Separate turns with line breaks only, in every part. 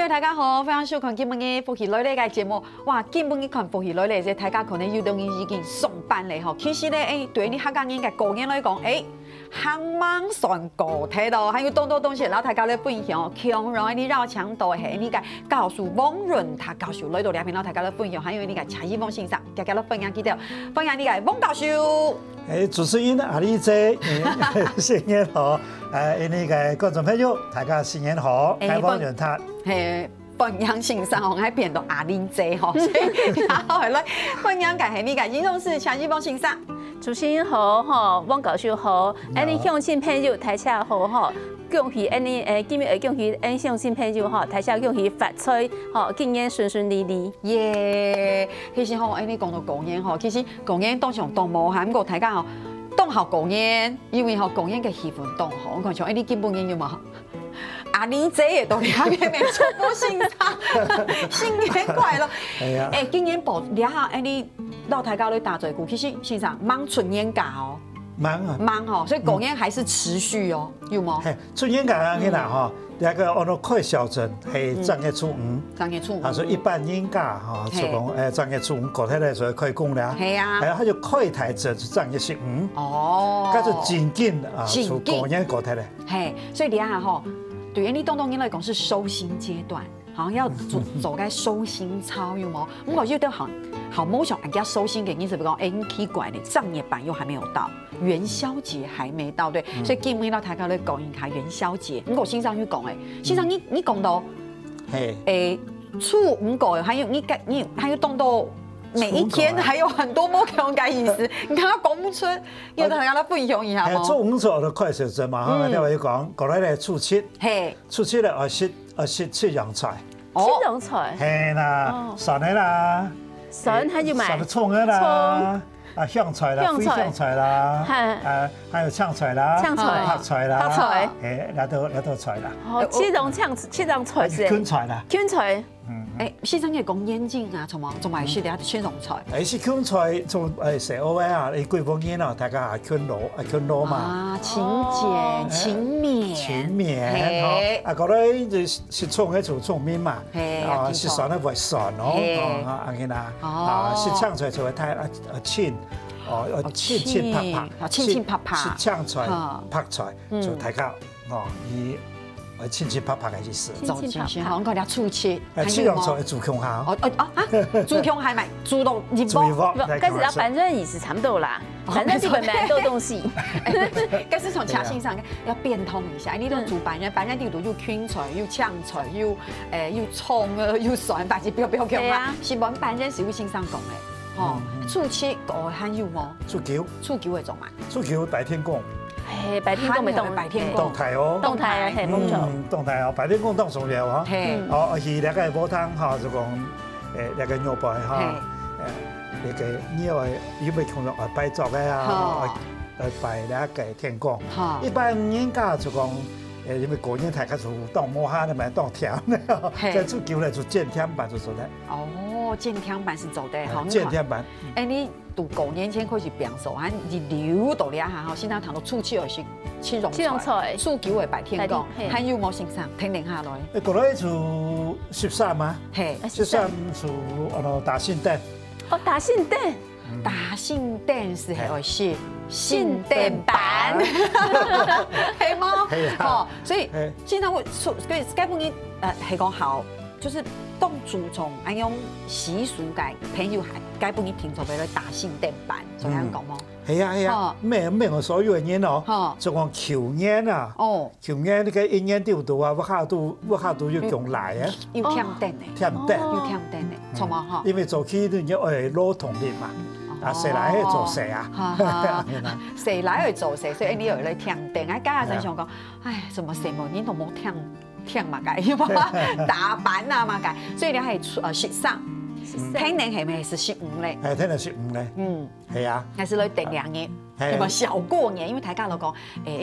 大家好，非常收看今晡嘅福氣女呢個節目。哇，今晡嘅看福氣女咧，即大家可能有當已經上班咧吼。其實咧，對於客家人嘅個人來講，行忙算個體咯，還有多多東西，然後大家咧分享，強讓你繞牆道係你個告訴汪潤他教授來到兩邊，然後大家咧分享，還有你個陳一峰先生，大家咧分享幾條，分享你個汪教授。
主持人阿麗姐，新年好！那個觀眾朋友，大家新年好！汪潤他。
分享先生吼，喺變到阿玲姐吼，所以然後係咧分享嘅係呢個，形容是陳一峰先生。
主持人好吼，汪教授好，你鄉親朋友大家好吼，恭喜你今日恭喜鄉親朋友吼，大家恭喜發財吼，今年順順利利。
耶！其實吼，你講到過年吼，其實過年當上當無限個大家吼，當下過年，因為吼過年嘅氣氛當好，我講像你基本年有冇？阿玲姐也到兩邊沒錯，不欣賞，新年快樂。今年報兩下，你老大家都打嘴鼓，其實先生忙春年假哦，忙哦，所以過年還是持續哦，有冇？
春年假嘅啦吼，那個按照快小陣係正月初五，啊，所以一般年假哈，就講正月初五過體咧就開工啦。係啊，係啊，佢就快台陣就正月15。哦，咁就真緊啊，就過年過體咧。係，
所以兩下吼。對於你當當年來講是收心階段，好像要走該收心操，有冇？我覺得好夢想人家收心嘅意思，比如講，你奇怪的正月版又還沒有到，元宵節還沒到，對，所以今日到大家咧講一下元宵節。我先生去講誒，先生你講到，初五個，還有你還有當到。每一天還有很多冇咁嘅意思，你看他講不出，要大家來分享一下嗎？
初五做就快小陣嘛，哈，聽我講，過來咧初七，初七咧切洋菜，
切洋菜，
係啦，筍嘅啦，
筍還要買，
葱嘅啦，香菜啦，飛香菜啦，還有青菜啦，白菜啦，
白菜，
有道菜啦，
切洋菜是
芹菜啦，
芹菜。
先生嘅講煙景啊，同埋是啲青龍菜。
是芹菜從食好嘅啊，你幾本年啊，大家芹蘿嘛。啊，
勤儉勤勉。
嗰啲就是葱嘅做葱面嘛。啊，是蒜咧會蒜咯。啊，見啦。啊，是青菜就會太青。青拍。是青菜拍菜就大家以。親親拍拍嘅意思，
親親拍，我講啲醋切，
切洋菜煮強下，
煮強係咪？煮到熱鍋，
開始要反正也是差不多啦，反正基本蠻多東西。
但是從茶性上要變通一下，你都煮白人地圖又芹菜又青菜又葱又蒜，但是不要強嘛，是揾白人食會先生講嘅，哦，醋切個還有冇？醋球會做嘛？
醋球白天講。
白天公咪
白天公，
動態哦，
動態啊，係冇錯。
動態哦，白天公當重要啊。哦，而那個煲湯嚇就講那個牛排嚇，那個因為要咪從落擺作嘅啊，擺那個天公。一般人家就講因為過年大家就當摸下，你咪當甜嘅，即係做叫嚟做煎甜版就做得。
哦，煎甜版是做得好。
煎甜版。
你讀過年前開始變數，還日流到兩下，吼，先頭談到初七又是切蓉菜，初九係白天公，還有冇先生聽定下來？
過來就13嘛，13就打聖誕。
哦，打聖誕，
打聖誕是係係聖誕版，係嗎？哦，所以經常會所以基本嘅係講好，就是當注重按用習俗嘅朋友係基本嘅聽錯俾你打聖誕版，所以咁講嗎？
係啊，咩我所有嘅嘢咯，就講求年啊，求年呢個一年掉到啊，我下都要用來啊，
要添蛋嘅，錯嗎？
因為做起都要愛攞同列嘛。啊，誰來去做誰啊？
誰來去做誰？所以你又嚟添蛋，喺家下想講，唉，怎麼什麼年都冇添嘛解，打扮啊嘛解，所以你係時尚天然係咪是15咧？
係天然15咧。係啊。
還是來定2年，有冇小過年？因為台家都講，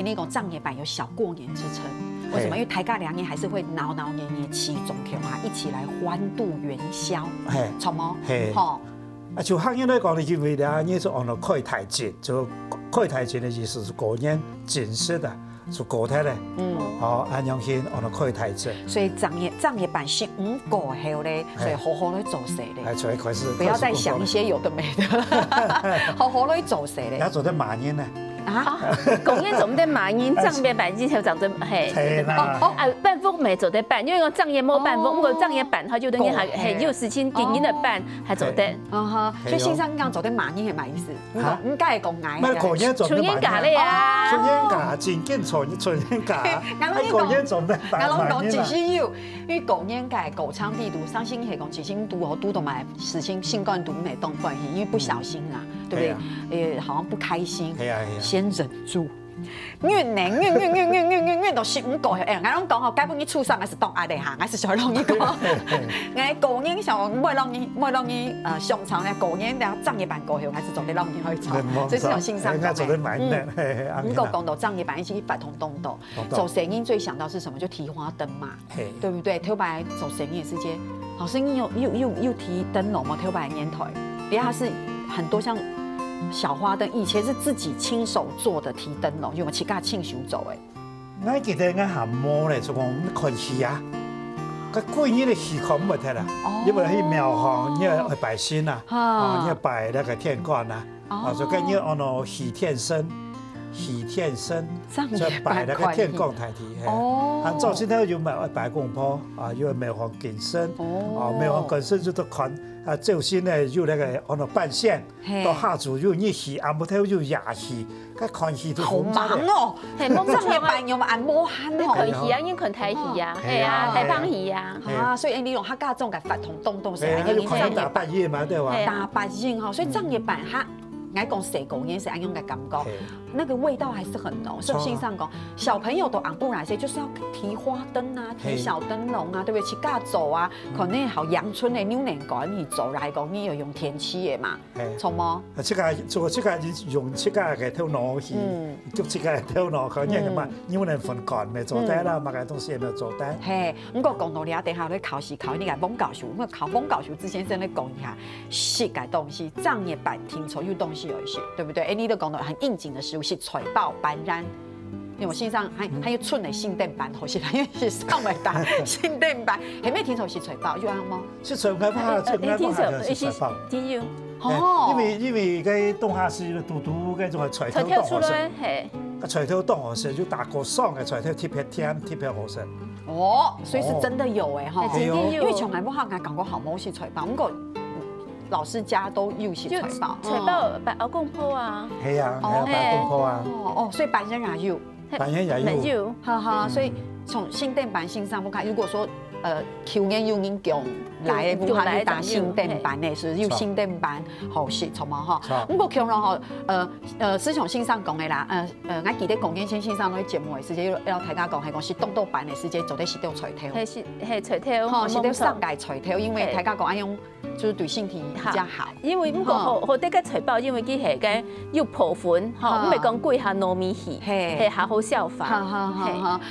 那個藏野版有小過年之稱。為什麼？因為台家2年還是會鬧鬧捏捏期中橋啊，一起來歡度元宵。錯嗎？好。
啊，就客家來講，因為2年就按照開台節，就開台節的意思是過年正式的。就過台咧，安陽縣按照開台節，
所以藏野版15過後咧，所以好好去做事咧，
所以開始
不要再想一些有的沒的，好好去做事咧。
也做得馬年咧，
過年做唔得馬年，藏野版之後就做係辦福未做得辦，因為我藏野冇辦福，不過藏野版佢就等於係有事情今年的辦係做得。
所以先生講做得馬年係乜意思？唔該係講嗌。
唔係過年做得馬年。
春節假咧啊！
春節假真見春節假，喺過年做得馬年啦。
我講只是有，因為過年假狗昌地都相信係講只先都都同埋事情新冠都沒動關係，因為不小心啦，對不對？好像不開心，先忍住。怨到15過後，我攏講吼，基本你厝上還是當壓力下，還是小容易講。我過年上每讓你上場咧，過年了藏野版過後，還是做得讓你去做，這是有信上講的。不過講到藏野版，一起發通動作，走生意最想到是什麼？就提花燈嘛，對不對？頭擺走生意的時間，好生意又提燈籠嘛，頭擺年頭，底下是很多像。小花燈以前是自己親手做的提燈籠，因為自家親手做誒。
我記得我下午咧就講看戲啊，個過年的戲看唔睇啦，因為去廟行，因為去拜神啊，因為拜那個天官啊，就跟你按照喜天生，就拜那個天官台體。啊，早先頭有咪拜公婆啊，有廟行敬神，廟行敬神就都看。啊，最先咧有那個按照辦線，到下晝有日戲，暗晡頭有夜戲，個看戲都
好忙哦。係冇藏野版有冇按摩hand哦？
看戲啊，已經看台戲啊，係啊，台邦戲啊。
啊，所以你用客家種嘅發同動時，
係要看大白夜嘛，對吧？
大白夜哈，所以藏野版哈。愛講誰過年是安樣嘅感覺，那個味道還是很濃。聖經上講，小朋友都昂不來些，就是要提花燈啊，提小燈籠啊，對不對？去架走啊，可能好陽春的牛年關你走來講，你要用天氣嘅嘛，錯嗎？
這個做這個用這個嘅頭腦去，就這個頭腦可能嘛，牛年份趕沒做得啦，乜嘅東西也沒有做得。
係，不過講到你啊，等下你考試考你個蒙教書，我考蒙教書之前先嚟講一下，食嘅東西，藏野版聽說有東西。有一些，對不對？你都講到很應景的食物是菜包、斑蚶，因為我身上還有春的聖誕版，好似因為是上尾打聖誕版，係咩聽說是菜包？有啱嗎？
是菜包，聽說是菜包，
真有。
哦，因為個東下市嘟嘟嗰種係菜頭當好食，個菜頭當好食，就大個爽嘅菜頭特別甜，特別好食。
哦，所以是真的有誒哈，
因
為從來冇客家講過好冇是菜包，不過。老師家都有些菜包，
菜包擺熬公婆啊，
係啊，擺公婆啊，
所以白人也有，
白人也有，
哈哈，所以從聖誕版線上不看，如果說去年有人講來武漢去打聖誕版呢，是有聖誕版好食，錯嘛哈？不過強咯嗬，師從線上講嘅啦，我記得講緊線上嗰啲節目嘅時間，要大家講係講是東道版嘅時間做啲是掉菜頭，
係菜頭，
是掉上界菜頭，因為大家講愛用。就是對身體比較好，
因為唔過好得個菜包，因為佢係個要破粉，嚇，唔係講貴下糯米戲，係下好消化。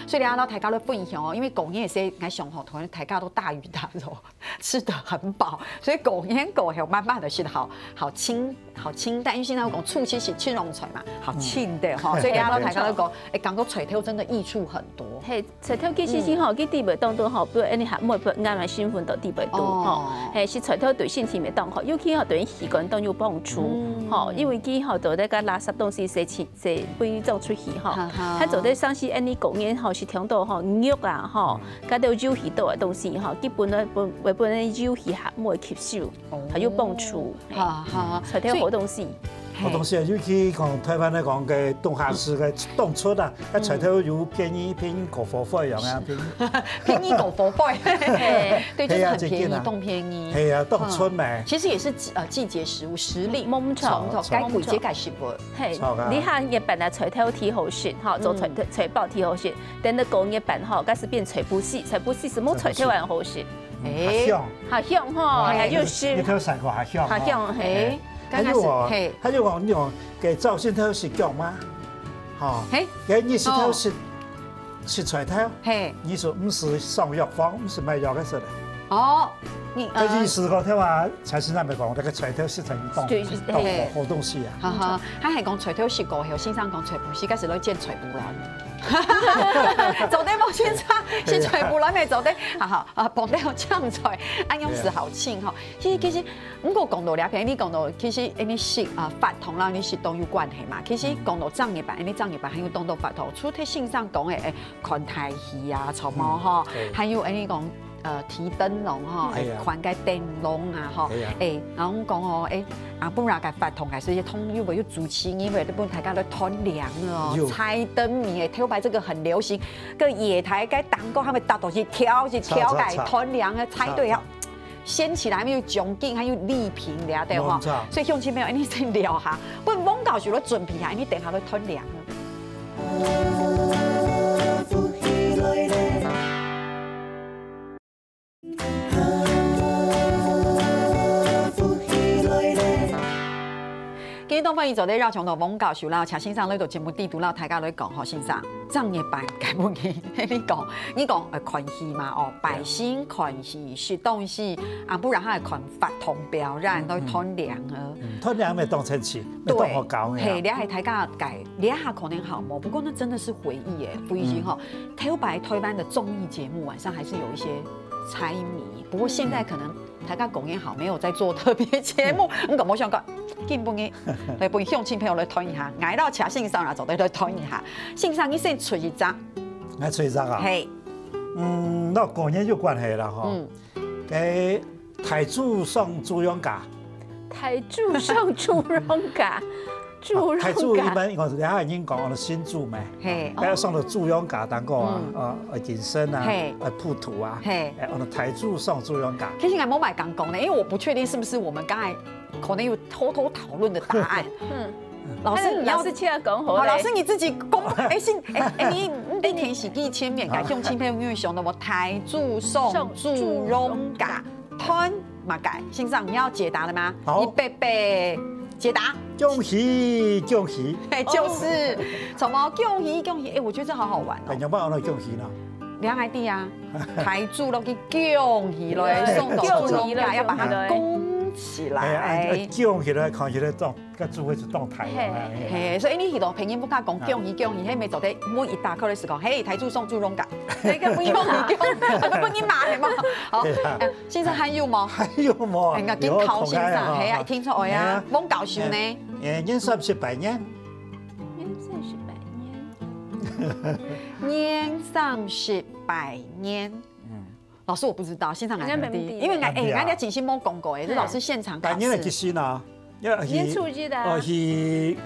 所以你睇到大家都分享哦，因為過年嘅時候，我上學同大家都大魚大肉，吃得很飽，所以過年過後慢慢的食好清淡。因為現在我講醋其實青龍菜嘛，好清的哈，所以大家都講，感覺菜頭真的益處很多。係
菜頭其實好，佢地位當中好，比如你下每不啱埋新婚到地位多，嚇，係是菜頭。對身體咪當好，尤其係對血管都有幫助，嚇，因為佢嚇做啲個垃圾東西射飛走出去，嚇，喺做啲生鮮，你過年嚇是聽到嚇肉啊，嚇，加到肉魚多嘅東西，嚇，基本咧本啲肉魚係冇吸收，係有幫助，菜頭好東西。
好東西啊！尤其講台灣咧講嘅東下市嘅凍出啊，個菜頭有便宜過火費樣啊，
便宜過火費，對，就是很便宜，凍便宜。
係啊，凍出咪。
其實也是季節食物，時令
冇錯，
該季節該食物。
係，你下日本啊菜頭提好食，嚇做菜包提好食，等到過日本嚇，開始變菜脯絲，菜脯絲是冇菜頭還好食。好香吼，还有是，
你睇晒個好香，
好香嘿。
還有哦，還有講用嘅照先睇是講嗎？嚇，嘅你是睇是菜頭，你說唔是上藥房，唔是賣藥嘅事咧。哦，意思講睇話菜市場咪講，那個菜頭是成當好東西啊。哈
哈，他係講菜頭是過後，先生講菜脯是，嗰時攞見菜脯卵。做啲冇先生，是菜脯卵咪做啲，綁啲好醬菜，安樣是好清吼。其實，唔過講到兩片，你講到其實你食法同啦，你食都有關係嘛。其實講到藏嘢版，你藏嘢版還有當到法同，除咗線上講嘅看台戲啊、草帽哈，還有你講。提燈籠哈，寬個燈籠啊哈，然後講哦，本來個法同係是通又有主持，因為本大家都團涼哦，猜燈謎誒，跳擺這個很流行，個野台個蛋糕，他們搭到去跳個團涼嘅猜對了，掀起來還有獎金，還有禮品了對哈，所以鄉親朋友，你先聊下，不過網教就嚟準備下，你等下都團涼了。今日當歡迎做啲繞場度網教授啦，請先生呢度節目地圖啦，大家嚟講嗬，先生藏嘢版解唔解？你講看戲嘛，哦，百姓看戲學東西，不然係看法同表演都團涼啊。
團涼咪當成詞，咪當學教嘅。
係，你係大家解，你下可能好冇，不過那真的是回憶誒，回憶嗬。台灣的綜藝節目晚上還是有一些猜謎，不過現在可能大家講也好，沒有在做特別節目，咁我想講。見半嘅嚟幫鄉親朋友嚟討一下，挨到車先生啦，就嚟討一下。先生，你先出一張，
我出一張啊。係，那過年有關係啦，嗬。嘅台柱上豬肉架，
台柱上豬肉架，豬肉架。
台柱一般我哋下已經講我哋新豬咪，係，上到豬肉架當個健身啊，鋪土啊，我哋台柱上豬肉架。
其實我冇買剛講咧，因為我不確定是不是我們剛才。可能有偷偷討論的答案。老師，你要是聽講好，老師你自己公你填寫幾千遍，改用輕片運用的我台柱送豬肉架團嘛改。先生你要解答了嗎？好，預備解答。
恭喜恭喜！
就是什麼恭喜恭喜？我覺得這好好玩哦。
有冇我哋恭喜呢？
兩個字啊，台柱落去恭喜來送到豬肉架，要把它起來，
叫起來，看起來當個豬會是當台
係，所以你喺度拼音不卡講恭喜恭喜，喺咪做啲每一大口嘅時候，嘿台柱送豬肉架，你個不要恭喜恭喜，不你罵係嘛？好，先生還有冇？
還有冇？
人家緊考先生，係啊，聽出來啊，冇搞笑呢？
年30百年，
年30百年。老師我不知道，現場係唔知，因為我哋真心冇講過誒，這老師現場考試。
百年係幾時呢？
年初一的。
你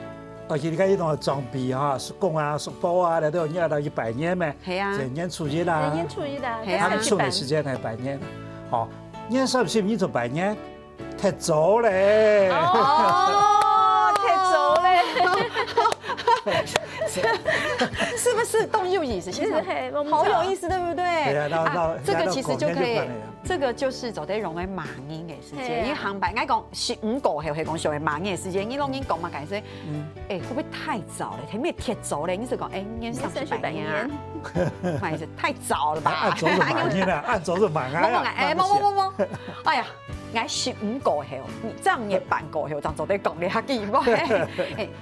睇呢種裝備哈，手工啊、手包啊，你都要念到100年咩？
係啊。
年初一啦。
年初一的。
他們送的時間係100年。好，年30唔做100年，太早咧。
哦，太早咧。
是不是動有意思？其實好有意思，對不對？這個其實就可以，這個就是做啲用嚟盲音嘅時間。因為航班我講15個係講上嘅盲音嘅時間，你攏已經講嘛，解釋，會不會太早了？睇咩太早咧？你是講年30百年啊？唔係，太早了吧？
按早就盲音啦，按早就盲啊！
冇，哎呀！挨15個後，這樣也半個後，就做啲講你下記唔？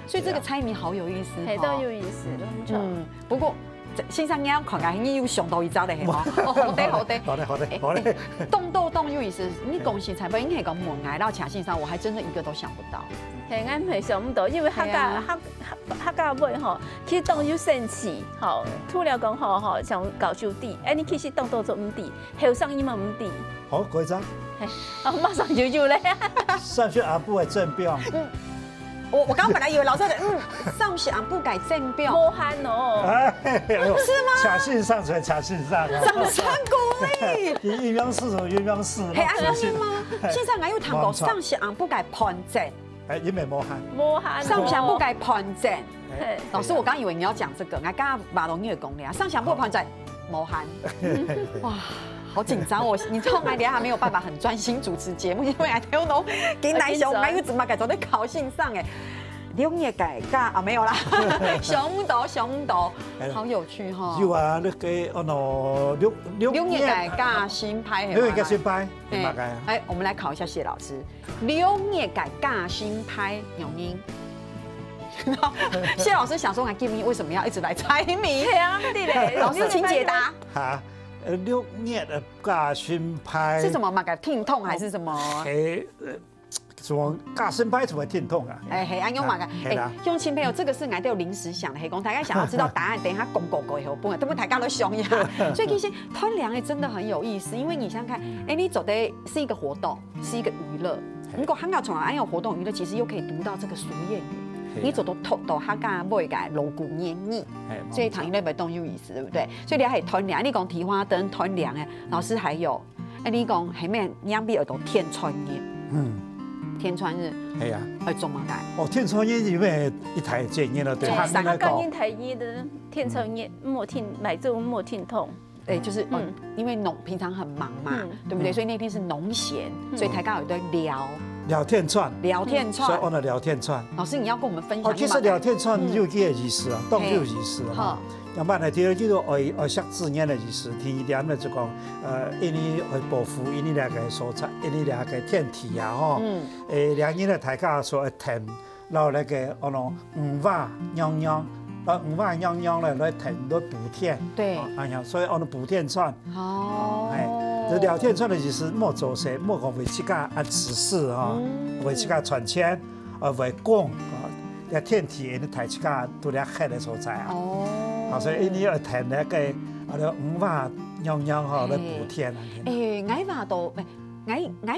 所以這個猜謎好有意思，
都有意思，
不過先生啱看下，你有想到一招嚟係嗎？好的。動有意思，你講先才不應該講門挨到請先生，我還真的一個都想不到。
係啱係想唔到，因為客家妹吼，其實當有神奇，吼，突然講吼，像搞笑啲，你其實當做唔啲，後生伊嘛唔啲。
好，嗰一張。
馬上就咧。
上去阿布嘅正標。
我剛本來以為老師上去阿布改正標。
冇喊哦。
是嗎？
卡信上才卡信上。
掌聲鼓勵。
鴛鴦市同鴛鴦市。
係安咁嗎？先生我有談過上去阿布改盤正。
因為冇喊。
冇喊。
上去阿布改盤正。老師，我剛以為你要講這個，我剛馬龍你講嘅啊，上去阿布盤正冇喊。哇！好紧张哦！你从来等下没有办法很专心主持节目，因为听到今台上还有怎么改做在考线上哎。两叶改嫁啊，没有啦，熊岛，好有趣哈。
有啊，那个
两叶改嫁新派，
两叶改新派，
哎，我们来考一下谢老师，两叶改嫁新派永英。谢老师想说，给你为什么要一直来猜谜？
对啊，对嘞，
老师请解答。
哈，两叶的嫁新派
是什么嘛？个听痛还是什么？
什么嫁新派怎么听痛啊？
哎，嘿，安用嘛个，哎，用亲朋友，这个是俺都有临时想的，嘿，讲大家想要知道答案，等一下公以后，不然大家都凶呀。所以其实团凉哎真的很有意思，因为你想想看，哎，你走的是一个活动，是一个娱乐。如果汉家从来安有活动娱乐，其实又可以读到这个俗谚语。你走到头到汉家不会改锣鼓黏腻，所以唐一类不动有意思，对不对？所以你还团凉，你讲提花灯团凉哎，老师还有，哎，你讲后面两边耳朵天穿日，天穿日，
系啊，
做乜解？
哦，天穿日因為一台正嘢啦，對他們來講。
台日的天穿日，莫聽買這莫聽痛。
对，就是因为平常很忙嘛，对不对？所以那天是农闲，所以台刚有一堆
聊天串，所以我的聊天串。
老師，你要跟我們分享。
哦，其實聊天串有幾個意思啊，當有意思啊。要辦嚟第二叫做愛惜自然的意思，第一點呢就講因為會保護因為那個蔬菜，因為那個天體啊，吼，兩年的大家所停，然後那個五花秧秧。五花秧秧咧來停來補天，
對，
哎呀，所以我哋補天串，
哦，
這聊天串的意思莫做事，莫講為自家按指示哈，為自家賺錢，為講，啲天體啲大家都嚟開嘅所在啊，哦，所以呢要停那個五花秧秧哈來補天啊，
誒，我話到我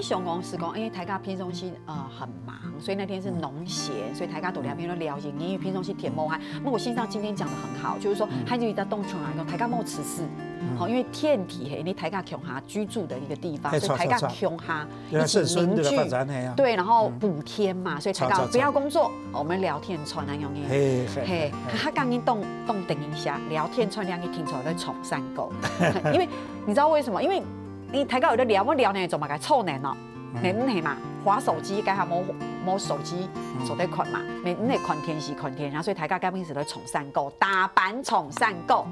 想講是講，因為大家平常時很忙，所以那天是農閒，所以大家都兩邊都了解。因為平常時田某漢，那我心上今天講得很好，就是說，漢就一在東泉來講，大家冇此事，好，因為天體嘿，你大家窮下居住的一個地方，所以大家窮下一起凝聚，對，然後補天嘛，所以大家不要工作，我們聊天串那樣嘢，嘿，他剛剛動等一下，聊天串兩個聽出來在崇山溝，因為你知道為什麼？因為你大家有得聊，我聊呢做嘛個臭男咯，你唔係嘛？滑手機，家下冇手機做得看嘛，你唔係看天是看天，然後所以大家今日是在崇山溝，大阪崇山溝。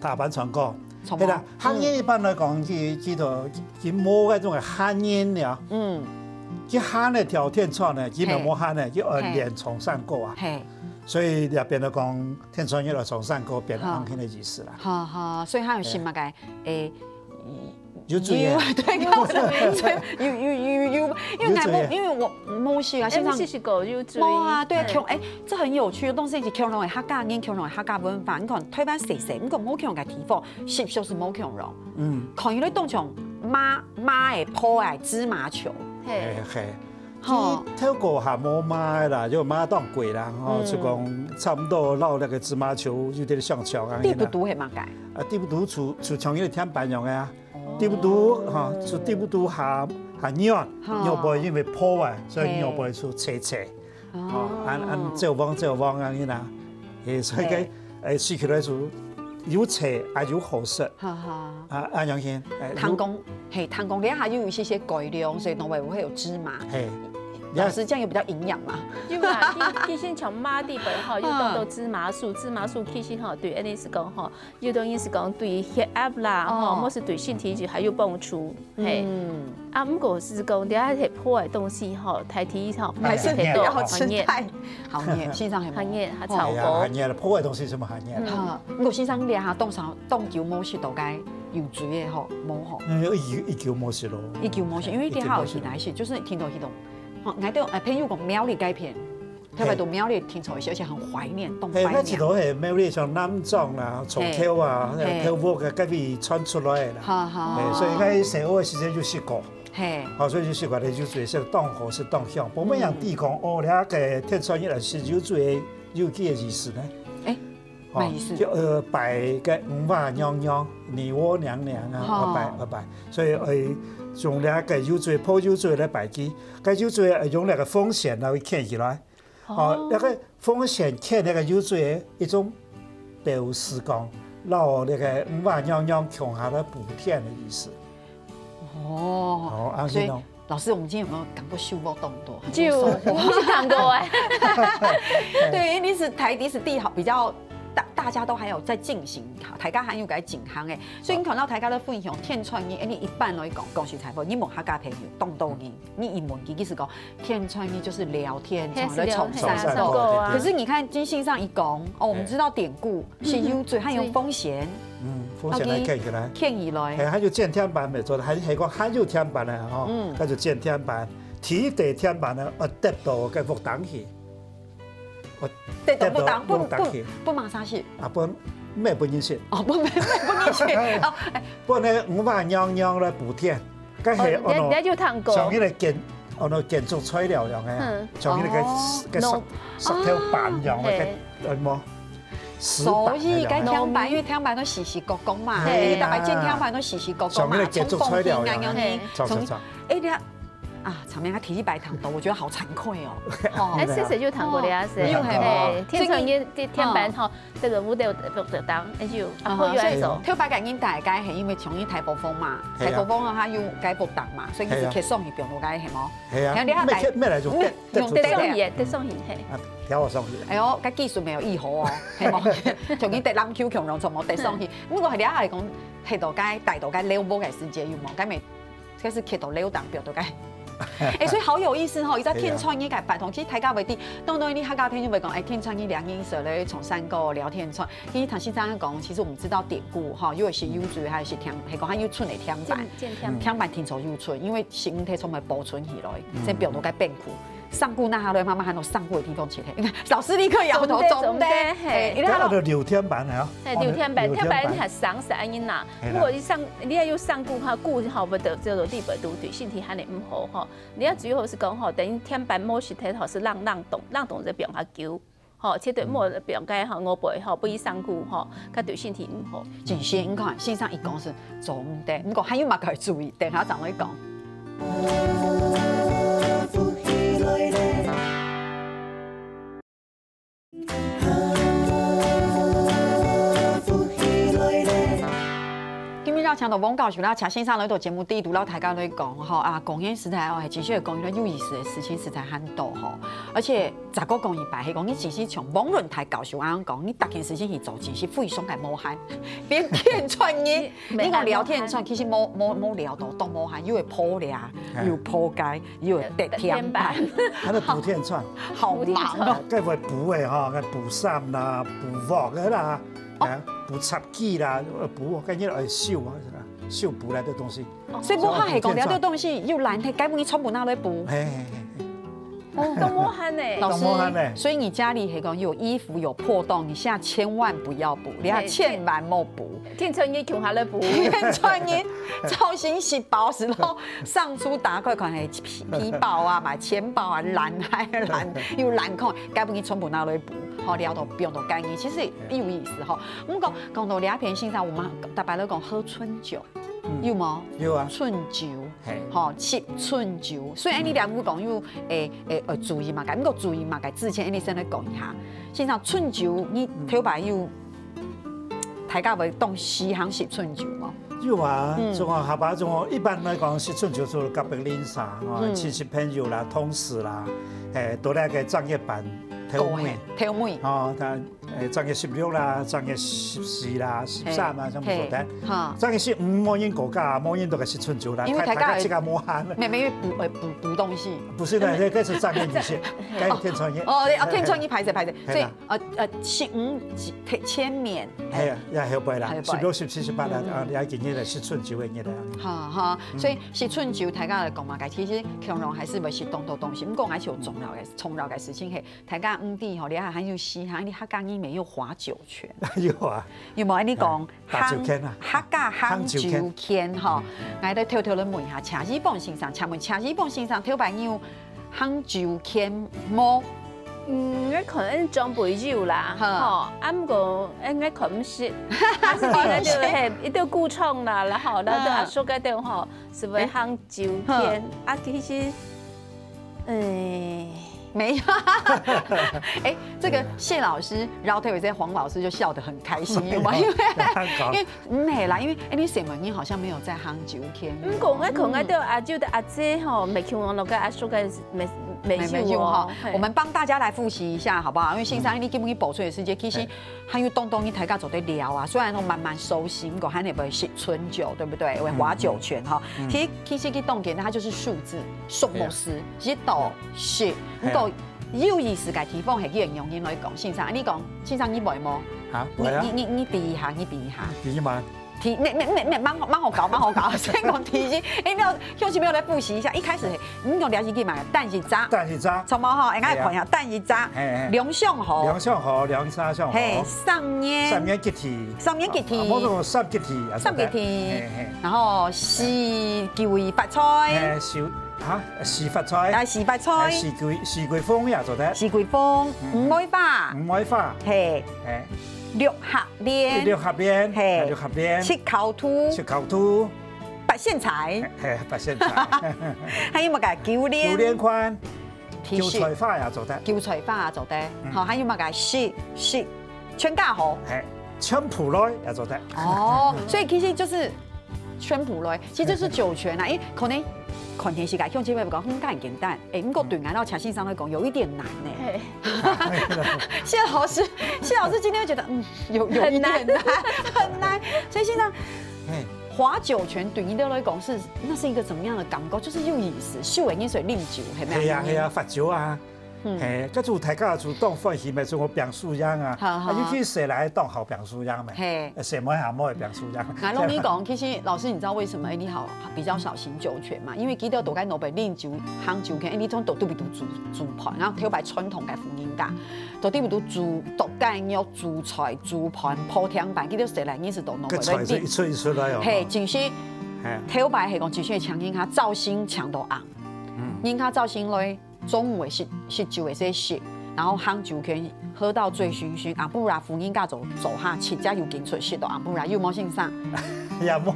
大阪崇山溝。係啦，漢煙一般來講，佢冇嗰種係漢煙了。佢漢嘅聊天串呢，基本冇漢呢，叫連崇山溝啊。所以入邊來講，天穿日來崇山溝變漢天嘅意思啦。
好，所以佢有新乜嘅
有注意，
對，因為我冇事啊，現在冇啊，對啊，強這很有趣，東西是強容嘅客家人，強容嘅客家文化，你看推翻誰，你講冇強嘅地方，是就是冇強容，看伊咧當場媽嘅鋪誒芝麻球，
係，透過下冇媽啦，就媽當貴啦，就講差唔多撈那個芝麻球有啲上牆啊，
地不獨係乜解？
地不獨出牆有天板用嘅啊。地不獨哈，就地不獨下尿不因為破壞，所以尿不出斜，按照往啊你嗱，所以佢說起來就有斜啊有好色，按樣先。
湯公底下又有一些改良，所以農會有芝麻。老師這樣又比較營養嘛。
因為其實像馬地本吼，有當到芝麻素其實吼對，安尼是講吼，有當然是講對血壓啦，吼，或是對身體就還有幫助。嘿，不過是講你喺破壞東西吼，太體吼，
還是很多好熱，好熱，欣賞很
熱，還超過。
很熱，破壞東西什麼很熱？
不過欣賞你下凍球冇事到該有水嘅吼，冇吼。
一球冇事咯。
一球冇事，因為你還有其他事，就是聽到迄種。我都朋友講苗栗改片，特別到苗栗聽錯一些，而且很懷念東北。
那幾度係苗栗像南莊啦、松口啊、頭屋嘅嗰邊傳出來啦。所以喺細個嘅時陣就試過。所以就試過你就做是當河是當鄉。我們樣地講哦，你下個天穿日是有做有幾個意思呢？
咩意思？
就拜嘅五花娘娘、你我娘娘啊，拜，所以用那個有罪破有罪來拜祭，個有罪用那個風險來牽起來，那個風險牽那個有罪一種表示講，讓那個五花娘娘強下來補天的意思。
哦，所以老师，我们今天有没有讲过秀波动作？
就我们是讲过哎。
对，你是台迪是地好比较。大家都还有在进行，大家还有在进行诶，所以你看到大家的分享天创意，你一般来讲，讲实在话，你问客家朋友动到你，你一问其实讲天创意就是聊天，从来从山过。可是你看金信上一讲，哦，我们知道典故是有嘴，还有风险，
风险来看起来，
看起来，
还有见天板没做的，还讲还有天板呢，哈，那就见天板，提地天板呢，得到个福当去。
对，不马啥事
啊，不咩不认识
哦，不认识哦，
不呢，我把娘娘来补贴，咁係
人家就談過，
像迄個建築材料樣嘅，像迄個石條板樣嘅，冇。
所以該天板，因為天板都時時角角嘛，大概見天板都時時角角嘛，
建築材料樣嘅，
啊，场面他提起白糖豆，我觉得好惭愧
哦。哎，谁就谈过的啊？谁？天创业的天板哈，这个舞蹈不得当，那就后又来走。
跳白感应大概是因为从一台风风嘛，台风风它有改不当嘛，所以是客送去表度改系么？
系啊。咩嚟做？
用得送去嘿。
调我送去。
哎呦，cái技术没有一好哦，系么？从伊得蓝 Q 强龙从冇得送去，不过系你係講係度改大度改溜波嘅時間有冇？改咪，嗰是客度溜當表度改。哎，所以好有意思哈！伊在天创意改版同，其实大家为啲，当然你客家朋友会讲，哎，天创意两音社咧从山沟聊天创。其实唐先生讲，其实我们知道典故哈，有是有罪，还是天，系讲还有存的天板，天板天朝有存，因为是五体从咪保存起来，即表度该变苦。上古那下来，慢慢喊到上古的地方去咧。老师立刻摇头，总的，
嘿，那个榴天板啊，
榴天板係省是安因啦。如果你要上古哈，古好不得叫做地本都对身体喊你唔好哈。你要主要是讲吼，等于天板某时体头是让动在表下叫，吼，且对某表解吼我背吼不以上古吼，佢对身体唔好。
真是，你看线上一讲是总的，不过还有嘛可以注意，等下怎么讲？强到网教学啦，请先生来到节目第一度，老大家来讲吼啊，公园时代哦，系继续讲一个有意思的事情，实在很多吼。而且咋个讲一摆，系讲你只是从网论台教授安讲，你大件事情去做，只是非常嘅无限，连天创意，你讲聊天创，其实冇聊到都无限，又会破裂，又破解，又会跌天板，
喺度補天創，
好忙哦。
佢會補嘅嗬，佢補衫啦，補鑊嘅啦。補插機啦，補跟住嚟繡啊，繡補來的東西。
所以冇客係講聊啲東西又難睇，根本你從不拿來補。
哦，咁冇慳呢，
老師，所以你家裡係講有衣服有破洞，你現在千萬不要補，你要千萬莫補。
天創意窮下來補，
天創意造型洗包時候上出打開可能係皮包啊、買錢包啊、藍又藍孔，根本你從不拿來補。好聊到不用到干净，其實有意思哈。我們講到兩片欣賞，我們大白都講喝春酒，有冇？
有啊，
春酒，好吃春酒。所以你兩個講有注意嘛，咁個注意嘛，嘅之前你先來講一下。欣賞春酒，你頭擺有大家會當西行食春酒嗎？
有啊，仲話下巴仲一般來講食春酒做隔壁鄰舍啊，親戚朋友啦、同事啦，都嚟個專業班。挑妹，哦，但正月16啦，正月14啦、13啦，咁做得。正月15冇人過家，冇人都係食春酒啦。
因為大家
即刻冇慳。
妹妹補東西。
不是的，這是正月儀式，該天創意。
哦，天創意排所以15千面。
係啊，又後輩啦，16、17、18啦，你係見嘢嚟食春酒嘅嘢啦。
哈，所以食春酒大家嚟講嘛，其實強龍還是會食當多東西，不過還是有重要嘅事情係大家。地吼，你還有西行，你客家裡面有划酒圈。
有啊，
有冇？你講
客
家杭酒圈吼，我哋偷偷嚟問一下，車子幫先生，請問車子幫先生，頭擺有杭酒圈冇？
我可能裝杯酒啦，吼，啱個我可唔是，但是呢就係一定古創啦，然後呢就阿叔嗰度吼，是為杭酒圈，啊其實，
没有。哎，这个谢老师，然后特别是黄老师就笑得很开心，因为没啦，因为你沈文英好像没有在杭州天。
讲我可能到阿舅的阿姐吼，没听我那个阿叔个没有哈。
我们帮大家来复习一下好不好？因为线上你基本去保存的时间，其实还有东东你大家做得了啊。虽然说慢慢收心，个还那不是春酒，对不对？为划酒泉哈。其实去冻结它就是数字，数目词，一到十，不过有意思嘅地方係叫用英來講。先生，你講，先生你會冇？
嚇，會啊！
你比一下，你比一下。
比嘛？
提，蠻好搞。先講提先，你要休息沒有來複習一下。一開始你用了解記嘛？蛋是渣，什麼哈？應該看下蛋是渣，兩上河，
兩三上河。
嘿，三面吉體，
冇種三吉體，
然後是叫為發菜。
時發菜，時桂風也做得，
時桂風，五梅花，係，六合蓮，七口土，八仙菜，還有乜嘅九蓮寬，韭菜花也做得，好，還有乜嘅是全家好，菖蒲類也做得。哦，所以其實就是菖蒲類，其實就是酒泉啊，因為可能。看電視界，鄉親妹講很簡單，不過對俺到茶信上來講有一點難呢。謝老師今天會覺得有一點難，很難。所以現在划酒泉對你來講那是一個怎麼樣的感覺？就是有意思，秀嘅飲水啉酒係咪？係啊，發酒啊。係，跟住大家就當歡喜咪做個病素樣啊，尤其誰來當好病素樣咪？誰冇下冇嘅病素樣。俺攏你講，其實老師你知道為什麼你好比較少飲酒泉嘛？因為記得大概諾貝啉酒、烘酒嘅，你種都對唔對煮盤，然後挑擺傳統嘅福音家，都對唔對煮獨雞肉、煮菜、煮盤、鋪天板，記得誰來你是都諾貝嚟啲。一出一出來哦。係，就是挑擺係講就是搶應下造型搶到紅，應下造型類。中午是酒的食，然後烘酒圈喝到醉醺醺，阿不然福音家走下，切家又見出食到阿不然有冇先生？也冇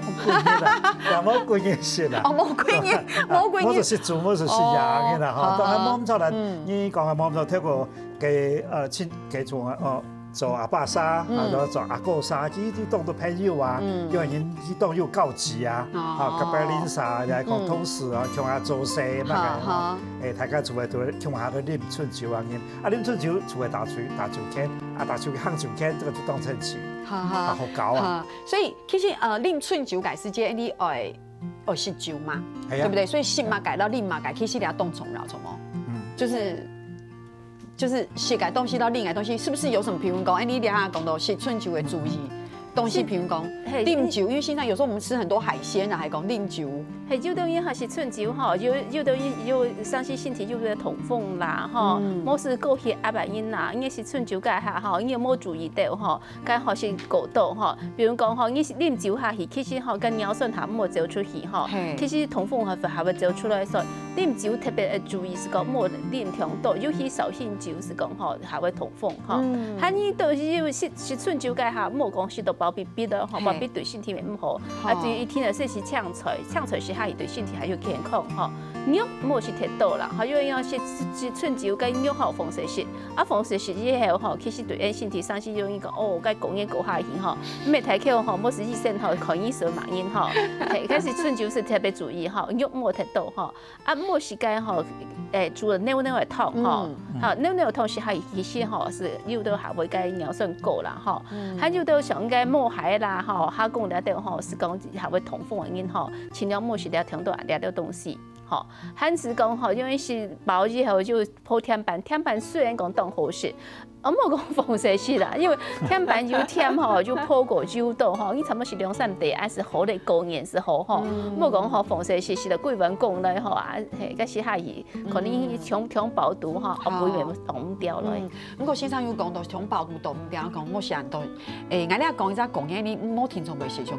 幾年食啦，冇幾年。我就是做，我就是養嘅啦，嚇。但係冇咁做啦，你講係冇咁做，睇過嘅做做阿爸沙，做阿哥沙，呢啲當到朋友啊，因為人呢當要高級啊，啊，吉百林沙又係講通事啊，像阿做西乜嘅，大家做嘅都像下啲啉春酒啊，啉春酒做嘅大酒圈，大酒烘酒圈，這個就當成詞，好搞啊。所以其實啉春酒改時間你愛食酒嘛，對不對？所以食嘛改到啉嘛改，其實你要當從了從哦，就是食嘅東西到另外東西，是不是有什麼？譬如講，你哋下講到食春酒嘅注意東西，譬如講啉酒，因為現在有時候我們吃很多海鮮啊，還講啉酒。係有當然係食春酒吼，有當然有傷及身體，就係痛風啦吼，冇是高血壓原因啦，因為食春酒嘅下吼，因為冇注意到吼，該學是過度吼。比如講吼，你是啉酒下去，其實吼跟尿酸下冇走出去吼，其實痛風係會走出來，所以啉酒特別要注意是講冇啉強度，尤其紹興酒是講吼係會痛風吼。嚇你到時食春酒嘅下冇講食到飽必咯，吼飽必對身體唔好。啊，至於一天啊，說是嗆菜是。對身體還有健康吼，肉冇是太多啦，因為要食春酒跟肉好豐盛食，啊豐盛食以後吼，其實對人身體傷是容易講哦，該講嘢講下去吼，咩睇口吼，冇實際上吼，可以說盲因吼，開始春酒是特別注意吼，肉冇太多吼，啊冇是該吼，煮了尿的湯吼，好尿的湯是係其實吼是有到還會該尿酸高啦吼，還有到像該冇海啦吼，下講了到吼是講還會痛風原因吼，盡量冇是了聽到了到東西。吼，還是講吼，因為是飽以後就鋪天板，天板雖然講當好食，我冇講豐盛食啦，因為天板有甜吼，就鋪過酒豆吼，你差唔多是兩三地，還是好的高原是好吼，冇講吼豐盛食是了貴文講來吼啊，係個是下去，可能搶飽肚吼，啊貴文擋掉來。不過先生有講到搶飽肚擋掉，講我是人都，我哋講一隻講嘢，你冇聽從未是像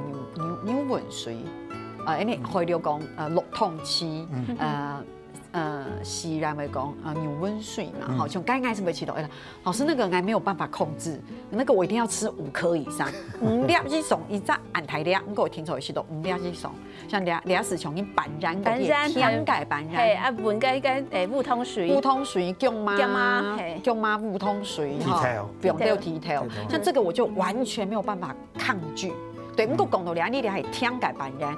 牛渾水。你去了講6通氣，是然会讲牛温水嘛，好，像该爱是不会吃到，老师那个爱没有办法控制，那个我一定要吃5颗以上，5粒以上，伊再按台粒，我听错是到5粒以上，像俩是像伊斑染个天盖斑染，
嘿，啊，闻个乌通水，
乌通水姜妈乌通水哈，不用掉提头，像这个我就完全没有办法抗拒，对，不过讲到俩你俩系天盖斑染。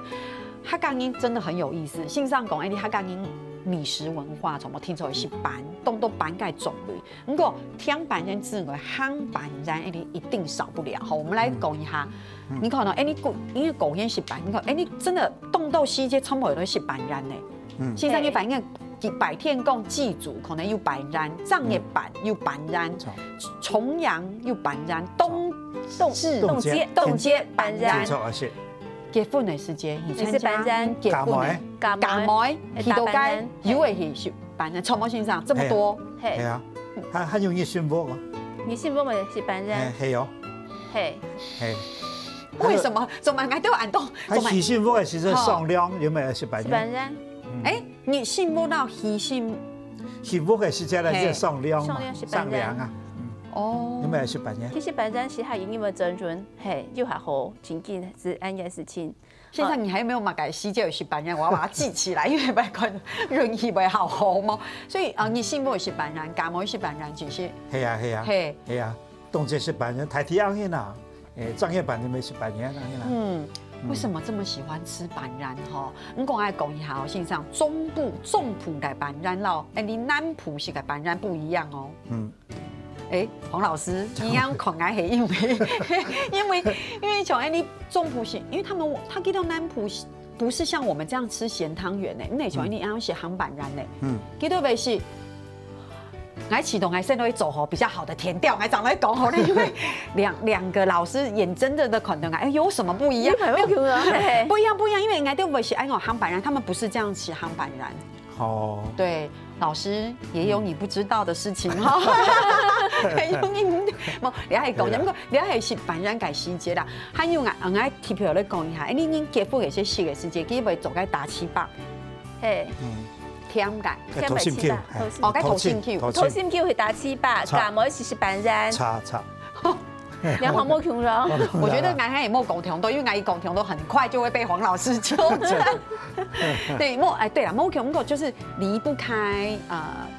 客家人真的很有意思，线上讲，客家人米食文化，从我听出来是板，东都板盖种类。不过天板人之外，夯板人一定少不了。好，我们来讲一下，你看到因为狗烟是板，你看你真的冻到西街冲破都是板人呢。线上你反映白天讲祭祖可能有板人，藏也板有板人，重阳有板人，冻街板人。结婚的时间，你参加结婚的，嫁妹，去到街，有的是办人，草帽先生这么多，
系啊，很容易驯服哦。
你驯服嘛是办人，
系哦，
系。
为什么？怎么还都按动？
喜驯服的其实上梁有没有是办人？
办人。
你驯服到喜驯
服的时间呢是上梁啊。
哦，
有没有是办人？
其实办人是还有因为责任，嘿，又还好，亲近是安个事情。
现在你还有没有嘛？改西街有是办人，我要把它记起来，因为不然容易不好好嘛。所以你幸福是办人，家母是办人，就是。
系啊，系啊，冬节是办人，台体样的啦，正月办人没是办人啦。
为什么这么喜欢吃板然哈？我讲爱讲一下哦，线上中部种埔的板然咯，你南埔是个板然不一样哦。黄老师，你样狂爱是因为像你中埔是，因为他给到南埔不是像我们这样吃咸汤圆呢，那像你样是杭板然呢，给到的是。来启动还是会走吼比较好的填调，还长来讲吼呢，因为两个老师眼睁睁的看到有什么不一样？不一样，因为爱对不是杭板然，他们不是这样吃杭板然。哦，对，老师也有你不知道的事情哈。你还讲，不过你还是板然改细节啦。还有爱特别来讲一下，你结婚的些细嘅时节，基本做该打7百。天解，
头心 Q，
该头心 Q，
头心 Q 会打7百，家母是板人。
差。
两黄莫穷了，
我觉得俺也莫沟通，因为俺一沟通都很快就会被黄老师纠正。对，对了，莫穷就是离不开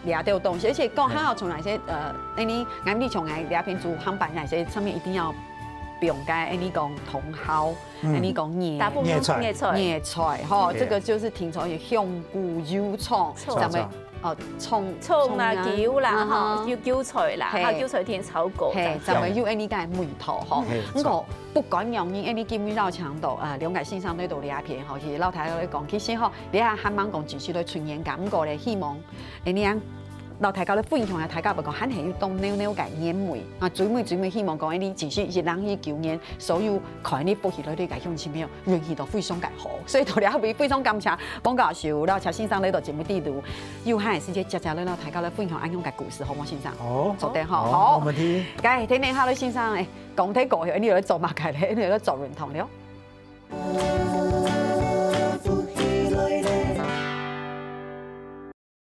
俩的东西，而且讲还要从哪些你俺们从俩片组夯板哪些上面一定要不用该你讲茼蒿，你讲叶菜哈，这个就是听从有香菇、油葱，咱们。葱
啦、韭啦、哈、韭菜啦，还有韭菜田炒过，
咱们有你个梅头哈，不管用你基本绕墙度两个线上对度两片吼，其实老太太讲，其实吼，你还还蛮讲继续对传言感，不过咧希望你样。老大家咧分享下，大家不讲，很系要当了解眼眉最尾希望讲，你继续热人去求眼，所有看你福气里底嘅乡亲朋友，运气都非常嘅好，所以到了后非常感谢广告秀老车先生来到节目底度，有限嘅时间，接来大家咧分享安样嘅故事，好唔好先生？
好，
做得好，
好，冇問題。
咁聽聽下咧先生，講睇過去，你有做乜嘅咧？你有做認同了？